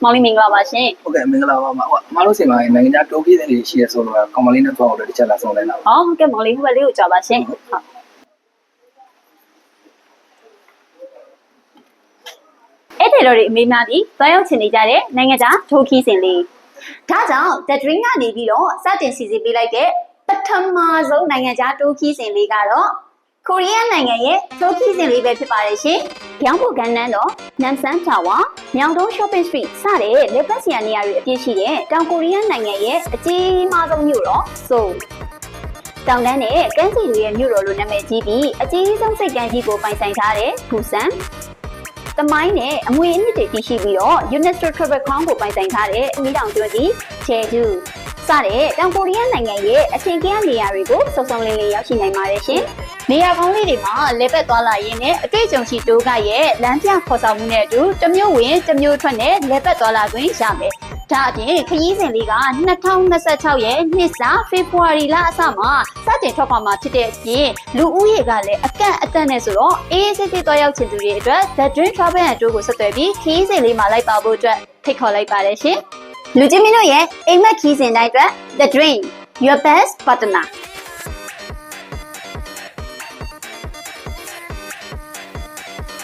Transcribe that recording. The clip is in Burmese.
မောင်လေးမင်္ဂလာပါရှင် ဟုတ်ကဲ့မင်္ဂလာပါမအမတို့စီမှာနိုင်ငံခြားတိုးပြေးတဲ့တွေရှိရဆိုတော့ကောင်မလေးနဲ့တော့တစ်ချက်လာဆုံးလိုက်လာပါ ။ဟုတ်ကဲ့မောင်လေးဟိုဘက်လေးကိုကြပါရှင်။ဟုတ်။အဲ့ဒီတော့ဒီအမေများဒီသွားရောက်ချင်နေကြတဲ့နိုင်ငံခြားထိုးခီးစဉ်လေး။ဒါကြောင့် The Dream ကနေပြီးတော့စတင်စီစဉ်ပေးလိုက်တဲ့ပထမဆုံးနိုင်ငံခြားတိုးခီးစဉ်လေးကတော့ကိုရီးယားနိုင်ငံရဲ့ထိုးခီးစဉ်လေးပဲဖြစ်ပါတယ်ရှင်။ရောင်းဖို့ကဏ္ဍတော့နမ်ဆန်တာဝါမြောင်တုံး shopping street စတဲ့လက်ပတ်စီယာနေရာတွေအပြည့်ရှိတဲ့တောင်ကိုရီးယားနိုင်ငံရဲ့အကြီးမားဆုံးမြို့တော်ဆိုတောင်တန်းနဲ့ကမ်းခြေတွေရဲ့မြို့တော်လို့နာမည်ကြီးပြီးအကြီးဆုံးစိတ်ကမ်းကြီးကိုပိုင်ဆိုင်ထားတဲ့ဘူဆန်တမိုင်းနဲ့အမွေအနှစ်တွေတည်ရှိပြီးတော့ UNESCO Travel Crown ကိုပိုင်ဆိုင်ထားတဲ့အမီးတောင်ကျွန်းကြီးချေဂျူစတဲ့တောင်ကိုရီးယားနိုင်ငံရဲ့အထင်ကရနေရာတွေကိုစုံစုံလင်လင်ရောက်ရှိနိုင်ပါတယ်ရှင်။နေရာကောင်းလေးတွေမှာလဲပတ်သွားလာရင်းနဲ့အတွေ့အကြုံရှိတိုးကရဲ့လမ်းပြခေါ်ဆောင်မှုနဲ့အတူတစ်မျိုးဝင်တစ်မျိုးထွက်နဲ့လဲပတ်သွားလာခွင့်ရမယ်။ဒါအပြင်ခရီးစဉ်လေးက2026ရဲ့နှစ်စဖေဖော်ဝါရီလအစမှာစတင်ထွက်ခွာမှာဖြစ်တဲ့အပြင်လူဦးရေကလည်းအကန့်အသတ်နဲ့ဆိုတော့အေးအေးဆေးဆေးသွားရောက်ချင်သူတွေအတွက် The Dream Travel and Tour ကိုဆက်သွယ်ပြီးခရီးစဉ်လေးမှာလိုက်ပါဖို့အတွက်ဖိတ်ခေါ်လိုက်ပါတယ်ရှင်။လူချင်းမင်းတို့ရဲ့အိမ်မက်ခီးစဉ်တိုင်းအတွက် The Dream Your Best Partner